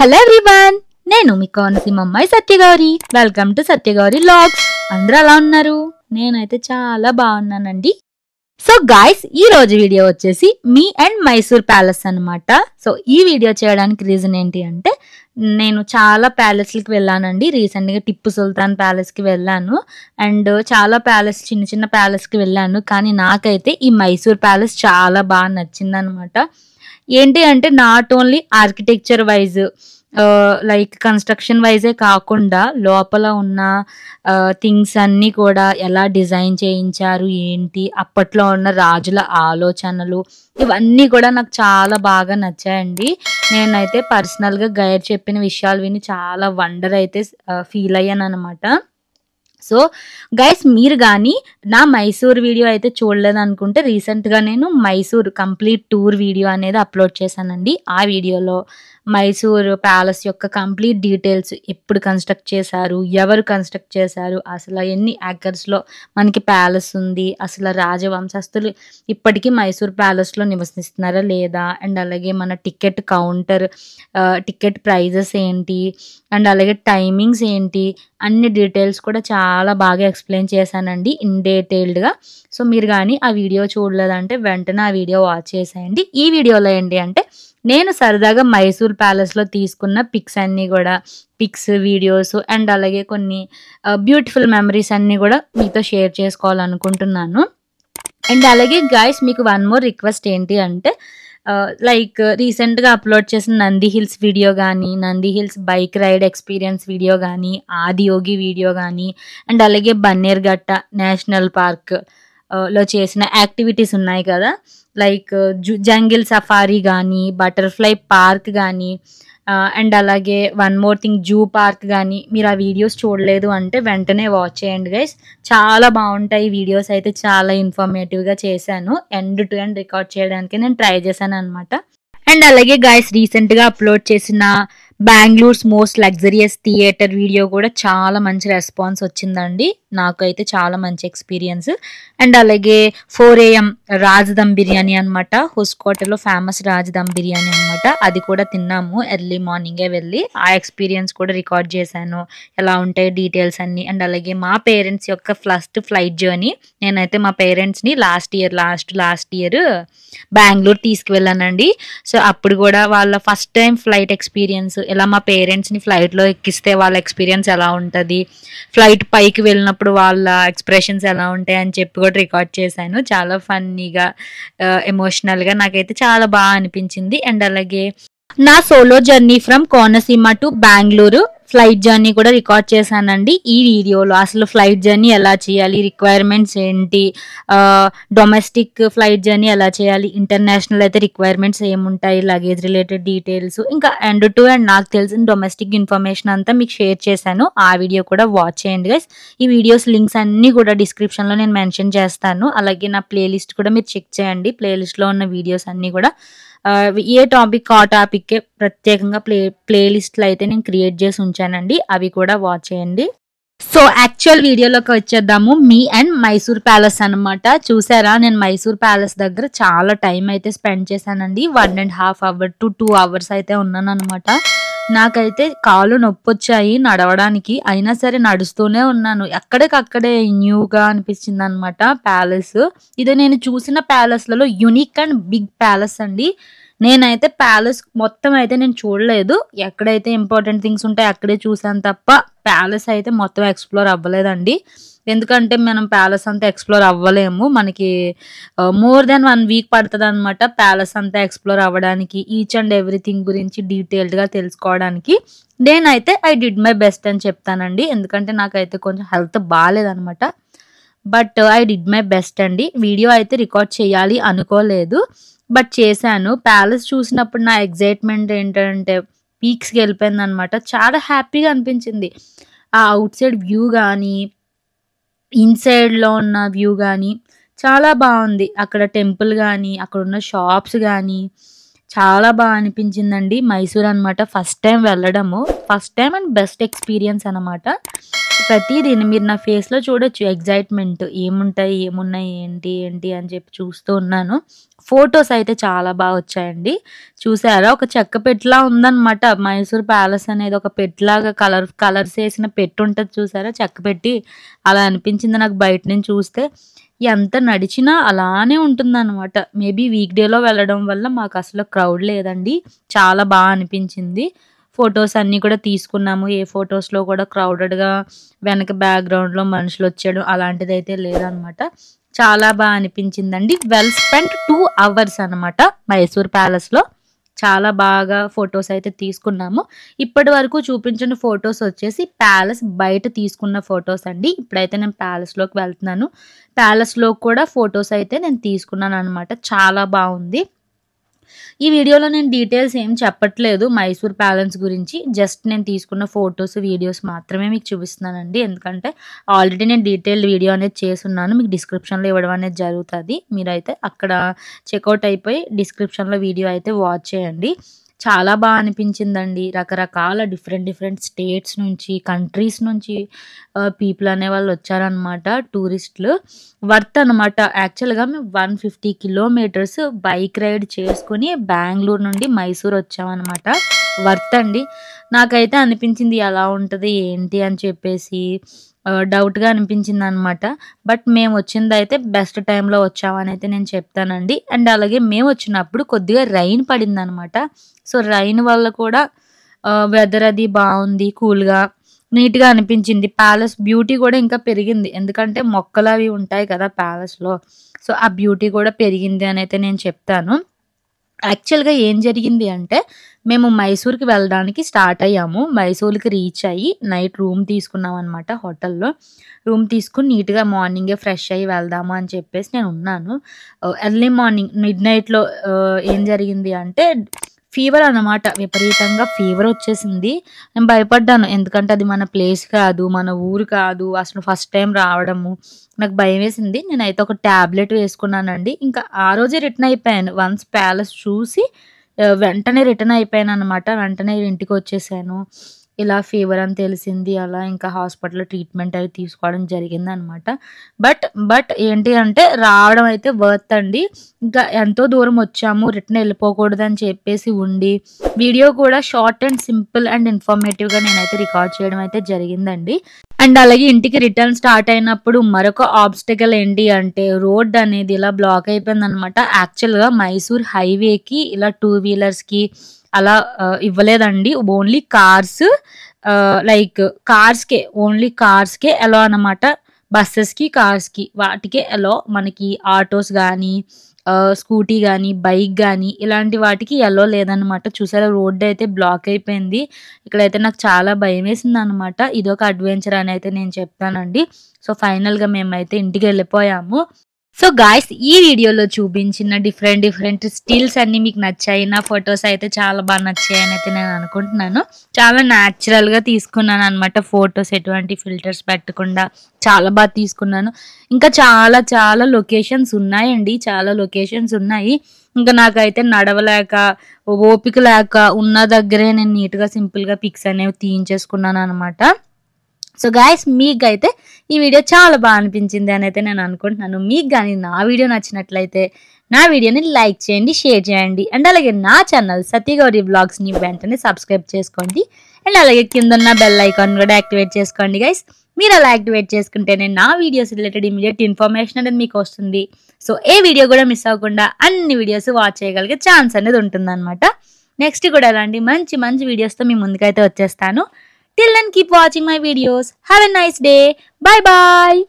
Hello everyone, నేను మీ కోనసీమ అమ్మాయి Satyagowri. Welcome to Satyagowri vlogs. అందరూ ఎలా ఉన్నారు? నేనైతే చాలా బాగున్నానండి. సో గాయ్స్, ఈ రోజు వీడియో వచ్చేసి మీ అండ్ మైసూర్ ప్యాలెస్ అనమాట. సో ఈ వీడియో చేయడానికి రీజన్ ఏంటి అంటే, నేను చాలా ప్యాలెస్లకి వెళ్ళానండి. రీసెంట్గా టిప్పు సుల్తాన్ ప్యాలెస్కి వెళ్ళాను అండ్ చాలా చిన్న చిన్న ప్యాలెస్కి వెళ్ళాను. కానీ నాకైతే ఈ మైసూర్ ప్యాలెస్ చాలా బాగా నచ్చింది అనమాట. ఏంటి అంటే, not only architecture wise like construction yj కాకుండా లోపల ఉన్న థింగ్స్ అన్నీ కూడా ఎలా డిజైన్ చేయించారు, ఏంటి అప్పట్లో ఉన్న రాజుల ఆలోచనలు, ఇవన్నీ కూడా నాకు చాలా బాగా నచ్చాయండి. నేనైతే పర్సనల్గా గైడ్ చెప్పిన విషయాలు విని చాలా వండర్ అయితే ఫీల్ అయ్యాను అనమాట. సో గైస్, మీరు కానీ నా మైసూర్ వీడియో అయితే చూడలేదనుకుంటే, రీసెంట్గా నేను మైసూర్ కంప్లీట్ టూర్ వీడియో అనేది అప్లోడ్ చేశానండి. ఆ వీడియోలో మైసూర్ ప్యాలెస్ యొక్క కంప్లీట్ డీటెయిల్స్, ఎప్పుడు కన్స్ట్రక్ట్ చేశారు, ఎవరు కన్స్ట్రక్ట్ చేశారు, అసలు ఎన్ని ఏకర్స్లో మనకి ప్యాలెస్ ఉంది, అసలు రాజవంశస్థులు ఇప్పటికీ మైసూర్ ప్యాలెస్లో నివసిస్తున్నారా లేదా, అండ్ అలాగే మన టికెట్ కౌంటర్, టికెట్ ప్రైజెస్ ఏంటి, అండ్ అలాగే టైమింగ్స్ ఏంటి, అన్ని డీటెయిల్స్ కూడా చాలా బాగా ఎక్స్ప్లెయిన్ చేశానండి ఇన్ డీటెయిల్డ్గా. సో మీరు కానీ ఆ వీడియో చూడలేదంటే వెంటనే ఆ వీడియో వాచ్ చేసేయండి. ఈ వీడియోలో ఏంటి అంటే, నేను సరదాగా మైసూర్ ప్యాలెస్లో తీసుకున్న పిక్స్ వీడియోస్ అండ్ అలాగే కొన్ని బ్యూటిఫుల్ మెమరీస్ అన్నీ కూడా మీతో షేర్ చేసుకోవాలనుకుంటున్నాను. అండ్ అలాగే గైస్, మీకు వన్ మోర్ రిక్వెస్ట్ ఏంటి అంటే, లైక్ రీసెంట్గా అప్లోడ్ చేసిన నంది హిల్స్ వీడియో కానీ, Nandi hills bike ride experience video కానీ, ఆదియోగి వీడియో కానీ, అండ్ అలాగే బన్నేర్ఘట్ట నేషనల్ పార్క్ లో చేసిన యాక్టివిటీస్ ఉన్నాయి కదా, లైక్ జంగిల్ సఫారీ కానీ, బటర్ఫ్లై పార్క్ కానీ, అండ్ అలాగే one more thing zoo park కానీ, మీరు ఆ వీడియోస్ చూడలేదు అంటే వెంటనే వాచ్ చేయండి గైస్. చాలా బాగుంటాయి వీడియోస్ అయితే, చాలా ఇన్ఫర్మేటివ్గా చేశాను. ఎండ్ టు ఎండ్ రికార్డ్ చేయడానికి నేను ట్రై చేశాను అనమాట. అండ్ అలాగే గైస్, రీసెంట్గా అప్లోడ్ చేసిన బెంగళూరుస్ మోస్ట్ లగ్జరియస్ థియేటర్ వీడియో కూడా చాలా మంచి రెస్పాన్స్ వచ్చిందండి. నాకైతే చాలా మంచి ఎక్స్పీరియన్స్. అండ్ అలాగే 4 AM రాజదమ్ బిర్యానీ అనమాట, హుస్కోటలో ఫేమస్ రాజదమ్ బిర్యానీ అనమాట. అది కూడా తిన్నాము ఎర్లీ మార్నింగే వెళ్ళి. ఆ ఎక్స్పీరియన్స్ కూడా రికార్డ్ చేశాను, ఎలా ఉంటాయి డీటెయిల్స్ అన్ని. అండ్ అలాగే మా పేరెంట్స్ యొక్క ఫస్ట్ ఫ్లైట్ జర్నీ, నేనైతే మా పేరెంట్స్ని లాస్ట్ ఇయర్ బెంగళూరు తీసుకువెళ్ళానండి. సో అప్పుడు కూడా వాళ్ళ ఫస్ట్ టైం ఫ్లైట్ ఎక్స్పీరియన్స్, ఎలా మా పేరెంట్స్ని ఫ్లైట్లో ఎక్కిస్తే వాళ్ళ ఎక్స్పీరియన్స్ ఎలా ఉంటుంది, ఫ్లైట్ పైకి వెళ్ళినప్పుడు వాళ్ళ ఎక్స్ప్రెషన్స్ ఎలా ఉంటాయి అని చెప్పి కూడా రికార్డ్ చేశాను. చాలా ఫన్నీగా, ఎమోషనల్గా నాకైతే చాలా బాగా అనిపించింది. అండ్ అలాగే నా solo journey from Konaseema to Bengaluru flight journey కూడా రికార్డ్ చేశానండి ఈ వీడియోలో. అసలు ఫ్లైట్ జర్నీ ఎలా చేయాలి, రిక్వైర్మెంట్స్ ఏంటి, డొమెస్టిక్ ఫ్లైట్ జర్నీ ఎలా చేయాలి, ఇంటర్నేషనల్ అయితే రిక్వైర్మెంట్స్ ఏముంటాయి, లగేజ్ రిలేటెడ్ డీటెయిల్స్, ఇంకా ఎండ్ టు ఎండ్ నాకు తెలిసిన డొమెస్టిక్ ఇన్ఫర్మేషన్ అంతా మీకు షేర్ చేశాను. ఆ వీడియో కూడా వాచ్ చేయండి గైస్. ఈ వీడియోస్ లింక్స్ అన్నీ కూడా డిస్క్రిప్షన్లో నేను మెన్షన్ చేస్తాను. అలాగే నా ప్లేలిస్ట్ కూడా మీరు చెక్ చేయండి. ప్లేలిస్ట్లో ఉన్న వీడియోస్ అన్నీ కూడా ఏ టాపిక్ ఆ టాపిక్కే ప్రత్యేకంగా ప్లేలిస్ట్లో అయితే నేను క్రియేట్ చేసి ఉంచానండి. అవి కూడా వాచ్ చేయండి. సో యాక్చువల్ వీడియోలోకి వచ్చేద్దాము. మీ అండ్ మైసూర్ ప్యాలెస్ అనమాట. చూసారా, నేను మైసూర్ ప్యాలెస్ దగ్గర చాలా టైం అయితే స్పెండ్ చేశానండి. 1.5 hours to 2 hours అయితే ఉన్నాను అనమాట. నాకైతే కాళ్ళు నొప్పి వచ్చాయి నడవడానికి, అయినా సరే నడుస్తూనే ఉన్నాను. ఎక్కడికక్కడే న్యూగా అనిపించింది అనమాట ప్యాలెస్. ఇది నేను చూసిన ప్యాలెస్లలో యూనిక్ అండ్ బిగ్ ప్యాలెస్ అండి. నేనైతే ప్యాలెస్ మొత్తం అయితే నేను చూడలేదు, ఎక్కడైతే ఇంపార్టెంట్ థింగ్స్ ఉంటాయి అక్కడే చూసాను తప్ప ప్యాలెస్ అయితే మొత్తం ఎక్స్ప్లోర్ అవ్వలేదండి. ఎందుకంటే మనం ప్యాలెస్ అంతా ఎక్స్ప్లోర్ అవ్వలేము, మనకి మోర్ దెన్ 1 week పడుతుంది అనమాట ప్యాలెస్ అంతా ఎక్స్ప్లోర్ అవ్వడానికి, ఈచ్ అండ్ ఎవ్రీథింగ్ గురించి డీటెయిల్డ్గా తెలుసుకోవడానికి. నేనైతే ఐ డిడ్ మై బెస్ట్ అని చెప్తానండి, ఎందుకంటే నాకైతే కొంచెం హెల్త్ బాగాలేదనమాట. But I did my best అండి. వీడియో అయితే రికార్డ్ చేయాలి అనుకోలేదు, బట్ చేశాను. ప్యాలెస్ చూసినప్పుడు నా ఎగ్జైట్మెంట్ ఏంటంటే పీక్స్కి వెళ్ళిపోయింది అనమాట. చాలా హ్యాపీగా అనిపించింది. ఆ అవుట్ సైడ్ వ్యూ కానీ, ఇన్సైడ్లో ఉన్న వ్యూ కానీ చాలా బాగుంది. అక్కడ టెంపుల్ కానీ, అక్కడ ఉన్న షాప్స్ కానీ చాలా బాగా అనిపించిందండి. మైసూర్ అనమాట ఫస్ట్ టైం వెళ్ళడము, first time and best experience అనమాట. ప్రతిదీ మీరు నా ఫేస్‌లో చూడొచ్చు ఎక్సైట్‌మెంట్ ఏముంటాయి, ఏమున్నాయి, ఏంటి, ఏంటి అని చెప్పి చూస్తూ ఉన్నాను. ఫోటోస్ అయితే చాలా బాగా వచ్చాయండి. చూసారా? ఒక చెక్క పెట్టెలా ఉందన్నమాట. మైసూర్ ప్యాలెస్ అనేది ఒక పెట్టెలాగా కలర్స్ ఏసిన పెట్టుంటది చూసారా? చెక్క పెట్టి అలా అనిపించింది నాకు బయట నుంచి చూస్తే. ఎంత నడిచినా అలానే ఉంటుందన్నమాట. మేబీ వీక్ డేలో వెళ్ళడం వల్ల మాకసలు క్రౌడ్ లేదండి. చాలా బా అనిపించింది. ఫోటోస్ అన్నీ కూడా తీసుకున్నాము. ఏ ఫోటోస్‌లో కూడా క్రౌడెడ్‌గా వెనక బ్యాక్‌గ్రౌండ్‌లో మనుషులొచ్చేయడం అలాంటిదైతే లేదనమాట. చాలా బా అనిపించిందండి. వెల్ స్పెంట్ 2 అవర్స్ అనమాట మైసూర్ ప్యాలెస్‌లో. చాలా బాగా ఫోటోస్ అయితే తీసుకున్నాము. ఇప్పటి వరకు చూపించిన ఫోటోస్ వచ్చేసి ప్యాలెస్ బయట తీసుకున్న ఫోటోస్ అండి. ఇప్పుడైతే నేను ప్యాలెస్‌లోకి వెళ్తున్నాను. ప్యాలెస్‌లో కూడా ఫోటోస్ అయితే నేను తీసుకున్నాననమాట. చాలా బావుంది. ఈ వీడియోలో నేను డీటెయిల్స్ ఏం చెప్పట్లేదు మైసూర్ ప్యాలెస్ గురించి. జస్ట్ నేను తీసుకున్న ఫోటోస్, వీడియోస్ మాత్రమే మీకు చూపిస్తున్నానండి. ఎందుకంటే ఆల్రెడీ నేను డీటెయిల్డ్ వీడియో అనేది చేసున్నాను. మీకు డిస్క్రిప్షన్‌లో ఇవ్వడం అనేది జరుగుతది. మీరైతే అక్కడ చెక్‌ఔట్ అయిపోయి డిస్క్రిప్షన్‌లో వీడియో అయితే వాచ్ చేయండి. చాలా బా అనిపించిందండి. రకరకాల డిఫరెంట్ స్టేట్స్ నుంచి, కంట్రీస్ నుంచి పీపుల్ అనేవాళ్ళు వచ్చారనమాట. టూరిస్టులు. వర్త్ అనమాట. యాక్చువల్‌గా మేము 150 కిలోమీటర్స్ బైక్ రైడ్ చేసుకొని బెంగుళూరు నుండి మైసూర్ వచ్చామనమాట. వర్త్ అండి. నాకైతే అనిపించింది ఎలా ఉంటది, ఏంటి అని చెప్పేసి డౌట్‌గా అనిపించిందనమాట. బట్ మేమొచ్చిందయితే బెస్ట్ టైంలో వచ్చామనైతే నేను చెప్తానండి. అండ్ అలాగే మేమొచ్చినప్పుడు కొద్దిగా రైన్ పడిందనమాట. సో, రైన్ వల్ల కూడా వెదర్ అది బావుంది. కూల్‌గా, నీట్‌గా అనిపించింది. ప్యాలెస్ బ్యూటీ కూడా ఇంకా పెరిగింది. ఎందుకంటే మొక్కలవి ఉంటాయి కదా ప్యాలెస్‌లో. సో, ఆ బ్యూటీ కూడా పెరిగింది అనైతే నేను చెప్తాను. యాక్చువల్‌గా ఏం జరిగింది అంటే, మేము మైసూర్‌కి వెళ్ళడానికి స్టార్ట్ అయ్యాము. మైసూర్‌కి రీచ్ అయ్యి నైట్ రూమ్ తీసుకున్నామనమాట హోటల్‌లో. రూమ్ తీసుకొని నీట్‌గా మార్నింగే ఫ్రెష్ అయ్యి వెళ్దాము అని చెప్పేసి నేనున్నాను. ఎర్లీ మార్నింగ్ మిడ్‌నైట్‌లో ఏం జరిగింది అంటే ఫీవర్ అనమాట. విపరీతంగా ఫీవరొచ్చేసింది. నేను భయపడ్డాను. ఎందుకంటే అది మన ప్లేస్ కాదు, మన ఊరు కాదు. అసలు ఫస్ట్ టైమ్ రావడము. నాకు భయమేసింది. నేనైతే ఒక టాబ్లెట్ వేసుకున్నానండి. ఇంకా ఆ రోజే రిటర్న్ అయిపోయాను. వన్స్ ప్యాలెస్ చూసి వెంటనే రిటర్న్ అయిపోయాననమాట. వెంటనే ఇంటికొచ్చేసాను. ఇలా ఫీవర్ అని తెలిసింది. అలా ఇంకా హాస్పిటల్‌లో ట్రీట్మెంట్ అవి తీసుకోవడం జరిగిందనమాట. బట్ ఏంటి అంటే రావడం అయితే వర్త్ అండి. ఇంకా ఎంతో దూరం వచ్చాము. రిటర్న్ ఎళ్ళిపోకూడదని చెప్పేసి ఉండి, వీడియో కూడా షార్ట్ అండ్ సింపుల్ అండ్ ఇన్ఫర్మేటివ్‌గా నేనైతే రికార్డ్ చేయడం అయితే జరిగిందండి. అండ్ అలాగే ఇంటికి రిటర్న్ స్టార్ట్ అయినప్పుడు మరొక ఆబ్స్టికల్ ఏంటి అంటే రోడ్ అనేది ఇలా బ్లాక్ అయిపోయిందనమాట. యాక్చువల్‌గా మైసూర్ హైవేకి ఇలా 2 వీలర్స్‌కి అలా ఇవ్వలేదండి. ఓన్లీ కార్స్ ఓన్లీ కార్స్‌కే అలో అనమాట. బసెస్‌కి, కార్స్‌కి వాటికే అలో. మనకి ఆటోస్ గానీ, స్కూటీ గానీ, బైక్ గానీ ఇలాంటి వాటికి అలో లేదనమాట. చూసారా రోడ్డయితే బ్లాక్ అయిపోయింది. ఇక్కడైతే నాకు చాలా భయమేసిందనమాట. ఇదొక అడ్వెంచర్ అని అయితే నేను చెప్తానండి. సో, ఫైనల్‌గా మేమైతే ఇంటికెళ్ళిపోయాము. సో, గాయ్స్ ఈ వీడియోలో చూపించిన డిఫరెంట్ స్టిల్స్ అన్నీ మీకు నచ్చాయి. నా ఫోటోస్ అయితే చాలా బాగా నచ్చాయని అయితే నేను అనుకుంటున్నాను. చాలా న్యాచురల్‌గా తీసుకున్నాననమాట ఫోటోస్. ఎటువంటి ఫిల్టర్స్ పెట్టకుండా చాలా బాగా తీసుకున్నాను. ఇంకా చాలా లొకేషన్స్ ఉన్నాయండి. చాలా లొకేషన్స్ ఉన్నాయి. ఇంకా నాకైతే నడవలేక, ఓపిక లేక ఉన్న దగ్గరే నేను నీట్‌గా సింపుల్‌గా పిక్స్ అనేవి తీయించేసుకున్నాననమాట. సో, గాయ్స్ మీకైతే ఈ వీడియో చాలా బా అనిపించింది అనైతే నేను అనుకుంటున్నాను. మీకు గాని నా వీడియో నచ్చినట్లయితే నా వీడియోని లైక్ చేయండి, షేర్ చేయండి. అండ్ అలాగే నా ఛానల్ సత్యగౌరి వ్లాగ్స్‌ని వెంటనే సబ్స్క్రైబ్ చేసుకోండి. అండ్ అలాగే కిందున్న బెల్ ఐకాన్ కూడా యాక్టివేట్ చేసుకోండి గైస్. మీరు అలా యాక్టివేట్ చేసుకుంటేనే నా వీడియోస్ రిలేటెడ్ ఇమ్మీడియేట్ ఇన్ఫర్మేషన్ అనేది మీకు వస్తుంది. సో, ఏ వీడియో కూడా మిస్ అవ్వకుండా అన్ని వీడియోస్ వాచ్ చేయగలిగే ఛాన్స్ అనేది ఉంటుందన్నమాట. నెక్స్ట్ కూడా ఇలాంటి మంచి వీడియోస్‌తో మీ ముందుకైతే వచ్చేస్తాను. Till then, keep watching my videos. Have a nice day. Bye bye.